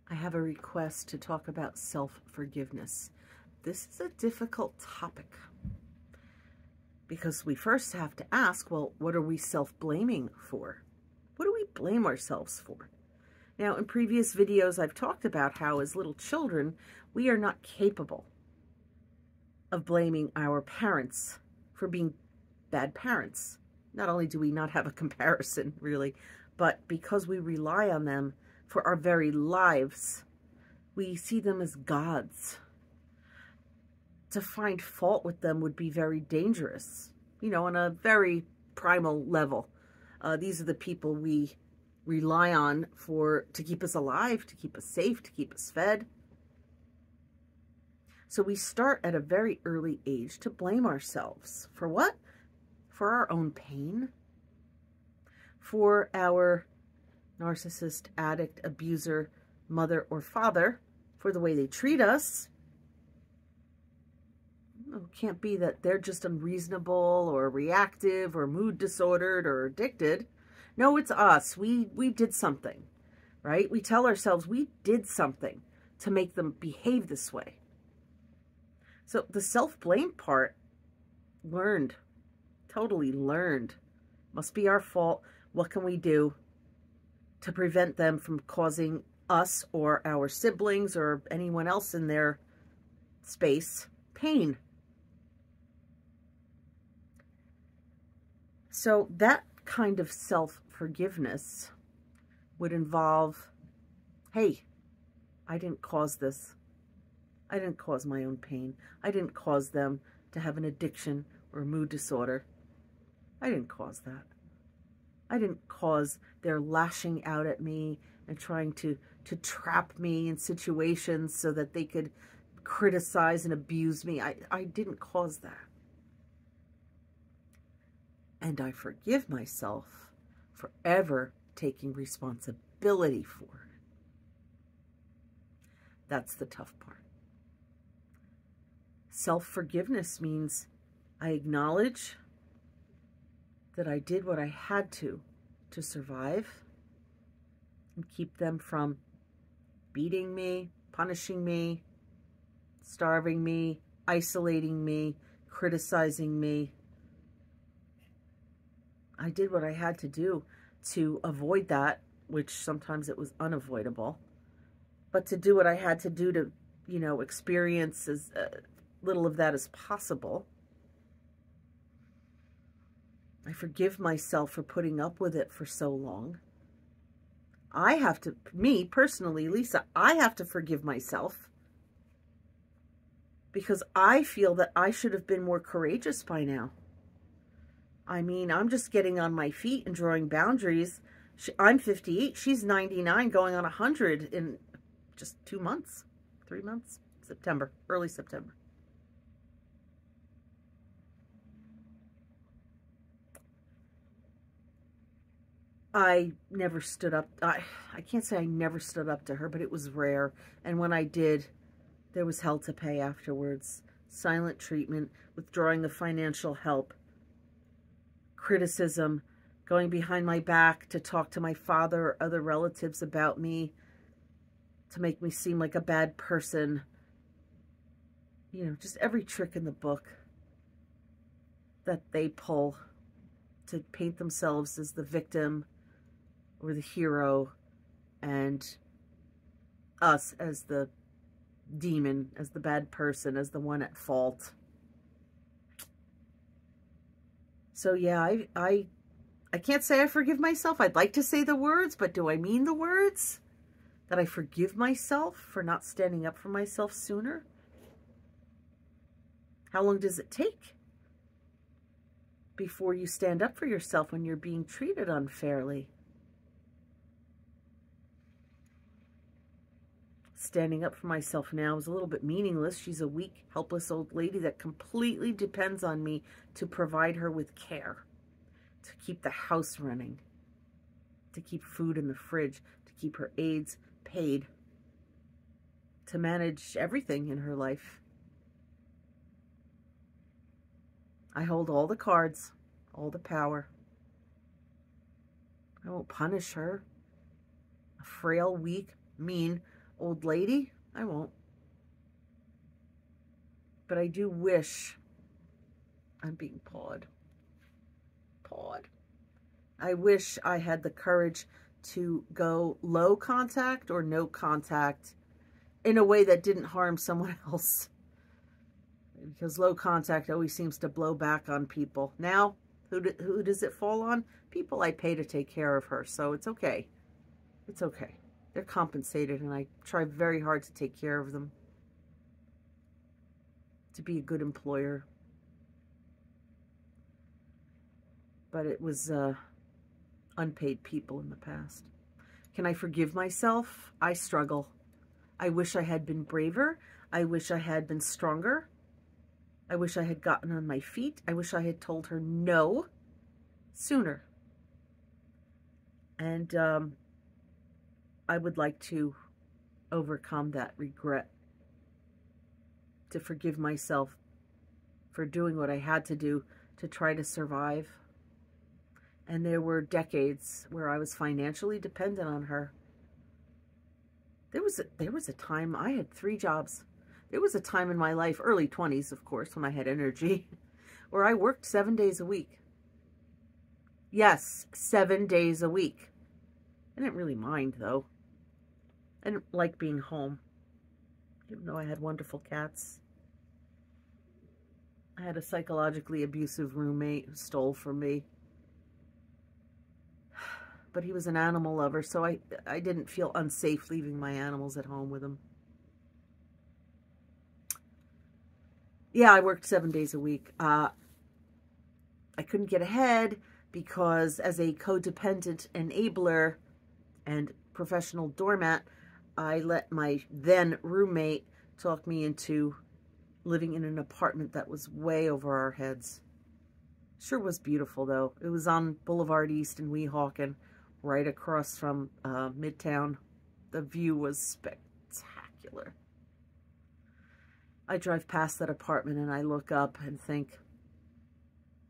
I have a request to talk about self-forgiveness. This is a difficult topic because we first have to ask, well, what are we self-blaming for? What do we blame ourselves for? Now, in previous videos, I've talked about how as little children, we are not capable of blaming our parents for being bad parents. Not only do we not have a comparison, really, but because we rely on them for our very lives, we see them as gods. To find fault with them would be very dangerous, you know, on a very primal level. These are the people we rely on to keep us alive, to keep us safe, to keep us fed. So we start at a very early age to blame ourselves. For what? For our own pain, for our narcissist, addict, abuser, mother or father, for the way they treat us. It can't be that they're just unreasonable or reactive or mood disordered or addicted. No, it's us. We did something, right? We tell ourselves we did something to make them behave this way. So the self-blame part, learned, totally learned. Must be our fault. What can we do to prevent them from causing us or our siblings or anyone else in their space pain? So that kind of self-forgiveness would involve, hey, I didn't cause this. I didn't cause my own pain. I didn't cause them to have an addiction or a mood disorder. I didn't cause that. I didn't cause their lashing out at me and trying to trap me in situations so that they could criticize and abuse me. I didn't cause that. And I forgive myself for ever taking responsibility for it. That's the tough part. Self-forgiveness means I acknowledge that I did what I had to survive and keep them from beating me, punishing me, starving me, isolating me, criticizing me. I did what I had to do to avoid that, which sometimes it was unavoidable, but to do what I had to do to, you know, experience as little of that as possible. I forgive myself for putting up with it for so long. I have to, me personally, Lisa, I have to forgive myself because I feel that I should have been more courageous by now. I mean, I'm just getting on my feet and drawing boundaries. I'm 58. She's 99, going on 100 in just 2 months, 3 months, September, early September. I never stood up. I can't say I never stood up to her, but it was rare. And when I did, there was hell to pay afterwards. Silent treatment, withdrawing the financial help, criticism, going behind my back to talk to my father or other relatives about me, to make me seem like a bad person. You know, just every trick in the book that they pull to paint themselves as the victim or the hero, and us as the demon, as the bad person, as the one at fault. So yeah, I can't say I forgive myself. I'd like to say the words, but do I mean the words? That I forgive myself for not standing up for myself sooner? How long does it take before you stand up for yourself when you're being treated unfairly? Standing up for myself now is a little bit meaningless. She's a weak, helpless old lady that completely depends on me to provide her with care, to keep the house running, to keep food in the fridge, to keep her aides paid, to manage everything in her life. I hold all the cards, all the power. I won't punish her. A frail, weak, mean, old lady. I won't. But I do wish, I'm being pawed. I wish I had the courage to go low contact or no contact in a way that didn't harm someone else. Because low contact always seems to blow back on people. Now, who does it fall on? People I pay to take care of her. So it's okay. It's okay. They're compensated, and I try very hard to take care of them. To be a good employer. But it was unpaid people in the past. Can I forgive myself? I struggle. I wish I had been braver. I wish I had been stronger. I wish I had gotten on my feet. I wish I had told her no sooner. And I would like to overcome that regret. To forgive myself for doing what I had to do to try to survive. And there were decades where I was financially dependent on her. There was a time I had 3 jobs. There was a time in my life, early 20s, of course, when I had energy, where I worked 7 days a week. Yes, 7 days a week. I didn't really mind, though. I didn't like being home, even though I had wonderful cats. I had a psychologically abusive roommate who stole from me. But he was an animal lover, so I didn't feel unsafe leaving my animals at home with him. Yeah, I worked 7 days a week. I couldn't get ahead because as a codependent enabler and professional doormat, I let my then roommate talk me into living in an apartment that was way over our heads. Sure was beautiful, though. It was on Boulevard East in Weehawken, right across from Midtown. The view was spectacular. I drive past that apartment and I look up and think,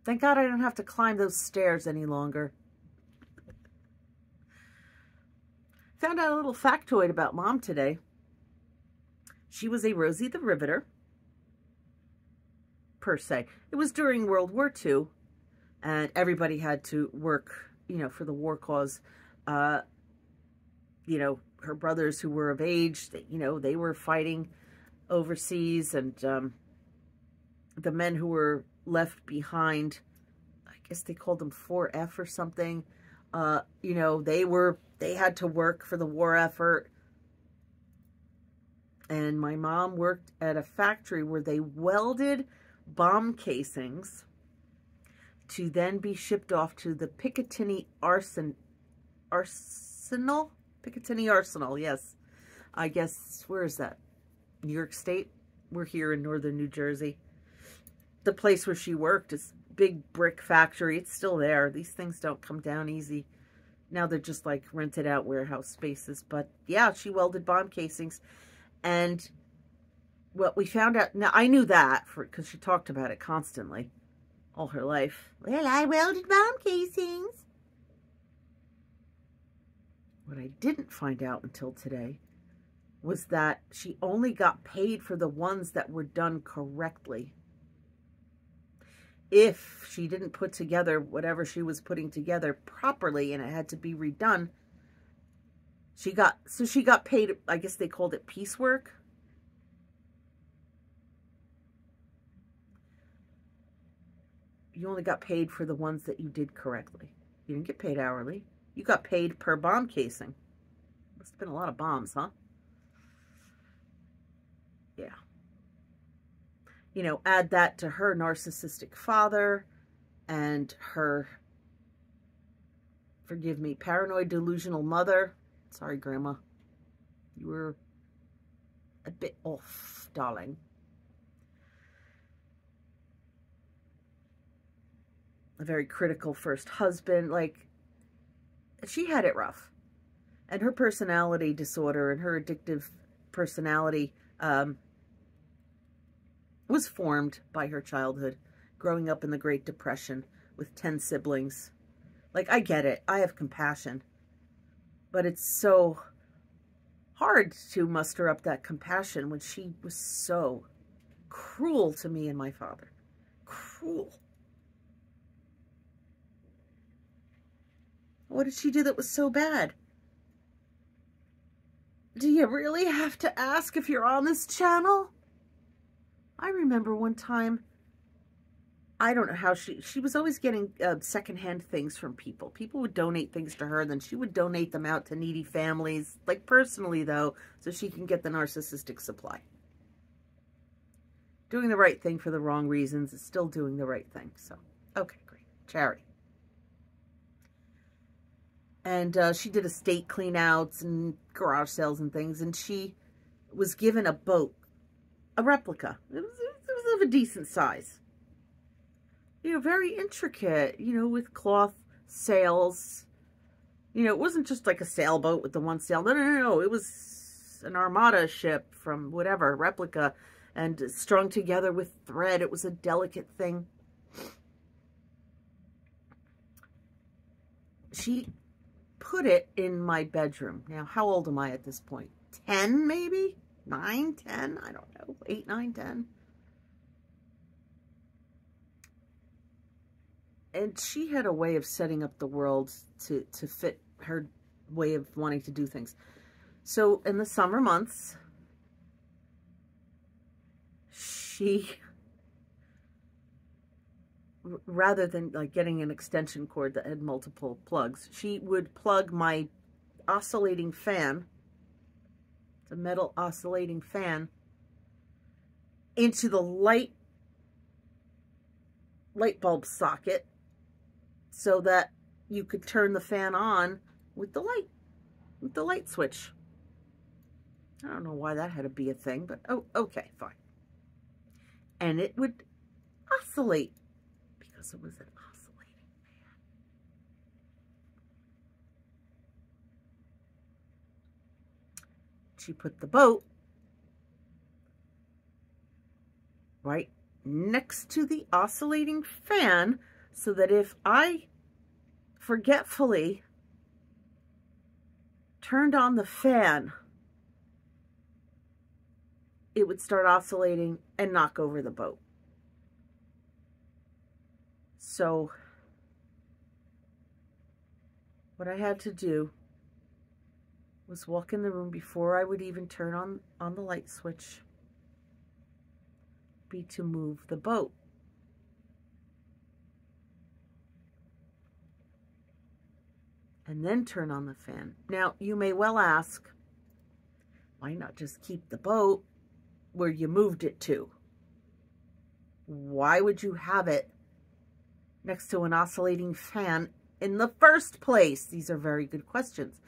thank God I don't have to climb those stairs any longer. Found out a little factoid about Mom today. She was a Rosie the Riveter, per se. It was during World War II, and everybody had to work, you know, for the war cause. You know, her brothers who were of age, you know, they were fighting overseas, and the men who were left behind, I guess they called them 4F or something, you know, they had to work for the war effort. And my mom worked at a factory where they welded bomb casings to then be shipped off to the Picatinny Arsenal? Picatinny Arsenal, yes. I guess, where is that? New York State? We're here in northern New Jersey. The place where she worked is a big brick factory. It's still there. These things don't come down easy. Now they're just like rented out warehouse spaces. But yeah, she welded bomb casings. And what we found out, now I knew that because she talked about it constantly all her life. Well, I welded bomb casings. What I didn't find out until today was that she only got paid for the ones that were done correctly. If she didn't put together whatever she was putting together properly and it had to be redone, she got paid, I guess they called it piecework. You only got paid for the ones that you did correctly. You didn't get paid hourly. You got paid per bomb casing. Must have been a lot of bombs, huh? Yeah. You know, add that to her narcissistic father and her, forgive me, paranoid delusional mother. Sorry, Grandma. You were a bit off, darling. A very critical first husband. Like, she had it rough. And her personality disorder and her addictive personality was formed by her childhood, growing up in the Great Depression with 10 siblings. Like, I get it. I have compassion. But it's so hard to muster up that compassion when she was so cruel to me and my father. Cruel. What did she do that was so bad? Do you really have to ask if you're on this channel? I remember one time, I don't know how she was always getting secondhand things from people. People would donate things to her, and then she would donate them out to needy families, like personally though, so she can get the narcissistic supply. Doing the right thing for the wrong reasons is still doing the right thing. So, okay, great. Charity. And she did estate clean-outs and garage sales and things, and she was given a boat, a replica. It was of a decent size. You know, very intricate, you know, with cloth sails. You know, it wasn't just like a sailboat with the one sail. No. It was an armada ship from whatever, replica, and strung together with thread. It was a delicate thing. She put it in my bedroom. Now, how old am I at this point? 10, maybe? 9, 10? I don't know. 8, 9, 10. And she had a way of setting up the world to fit her way of wanting to do things. So, in the summer months, she, rather than like getting an extension cord that had multiple plugs, she would plug my oscillating fan, it's a metal oscillating fan, into the light bulb socket so that you could turn the fan on with the light switch. I don't know why that had to be a thing, but oh, okay, fine. And it would oscillate because it was an oscillating fan. She put the boat right next to the oscillating fan so that if I forgetfully turned on the fan, it would start oscillating and knock over the boat. So what I had to do was walk in the room before I would even turn on the light switch, be to move the boat. And then turn on the fan. Now, you may well ask, why not just keep the boat where you moved it to? Why would you have it next to an oscillating fan in the first place? These are very good questions.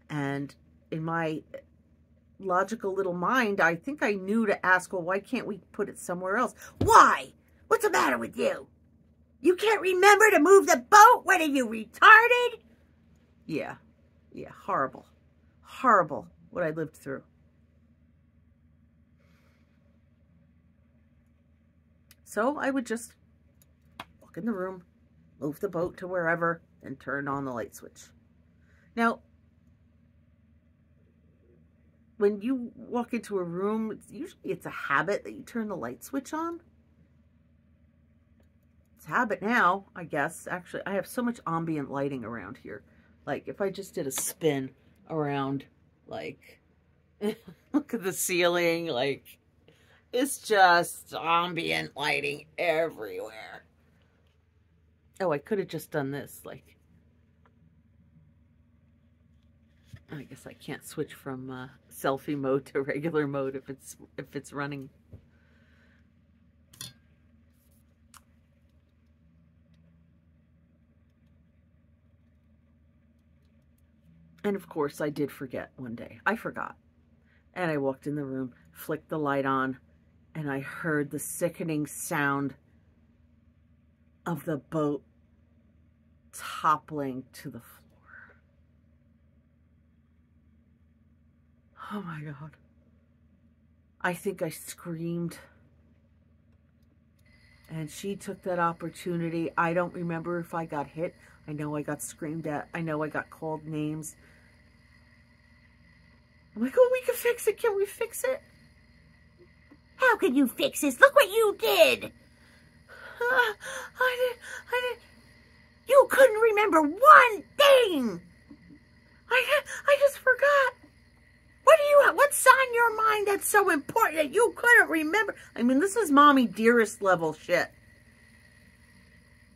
And in my logical little mind, I think I knew to ask, well, why can't we put it somewhere else? Why? What's the matter with you? You can't remember to move the boat? What are you, retarded? Yeah, horrible. Horrible what I lived through. So I would just walk in the room, move the boat to wherever, and turn on the light switch. Now, when you walk into a room, it's a habit that you turn the light switch on. It's a habit now, I guess. Actually, I have so much ambient lighting around here. Like, if I just did a spin around, like, look at the ceiling, like, it's just ambient lighting everywhere. Oh, I could have just done this, like, I guess I can't switch from selfie mode to regular mode if it's running. And of course, I did forget one day. I forgot. And I walked in the room, flicked the light on, and I heard the sickening sound of the boat toppling to the floor. Oh my God. I think I screamed. And she took that opportunity. I don't remember if I got hit. I know I got screamed at. I know I got called names. I'm like, oh, we can fix it. Can we fix it? How can you fix this? Look what you did. I didn't. You couldn't remember one thing. I just forgot. What's on your mind that's so important that you couldn't remember? I mean, this is mommy dearest level shit.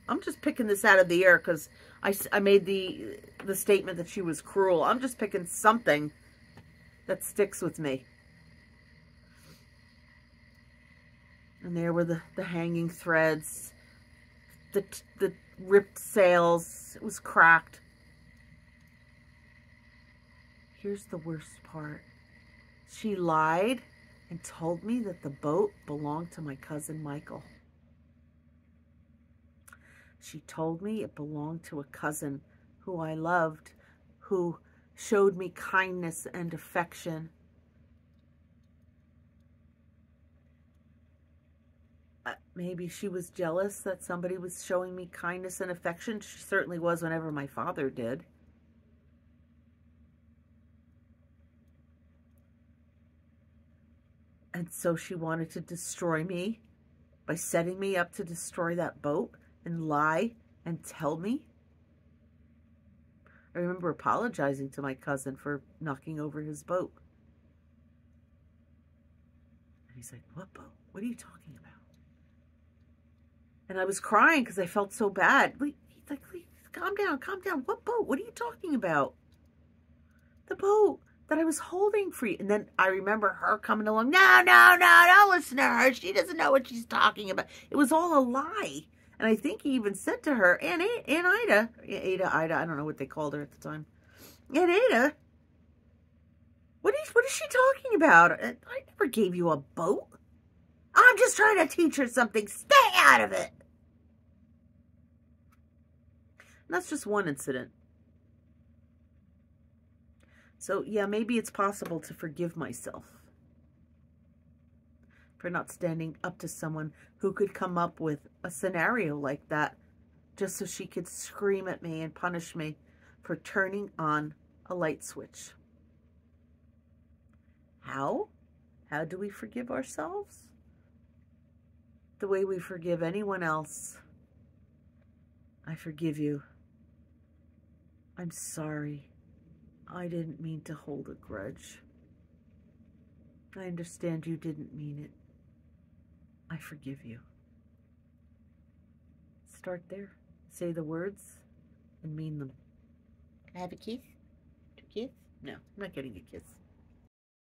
I'm just picking this out of the air because I made the statement that she was cruel. I'm just picking something that sticks with me. And there were the hanging threads, the ripped sails. It was cracked. Here's the worst part. She lied and told me that the boat belonged to my cousin Michael. She told me it belonged to a cousin who I loved, who showed me kindness and affection. Maybe she was jealous that somebody was showing me kindness and affection. She certainly was whenever my father did. And so she wanted to destroy me by setting me up to destroy that boat and lie and tell me. I remember apologizing to my cousin for knocking over his boat. And he's like, what boat? What are you talking about? And I was crying because I felt so bad. He's like, calm down, calm down. What boat? What are you talking about? The boat that I was holding for you. And then I remember her coming along. No, don't listen to her. She doesn't know what she's talking about. It was all a lie. And I think he even said to her, Aunt Ida, I don't know what they called her at the time. Aunt Ada, what is she talking about? I never gave you a boat. I'm just trying to teach her something. Stay out of it. And that's just one incident. So, yeah, maybe it's possible to forgive myself for not standing up to someone who could come up with a scenario like that just so she could scream at me and punish me for turning on a light switch. How? How do we forgive ourselves? The way we forgive anyone else. I forgive you. I'm sorry. I didn't mean to hold a grudge. I understand you didn't mean it. I forgive you. Start there. Say the words and mean them. Can I have a kiss? 2 kiss? No, I'm not getting a kiss.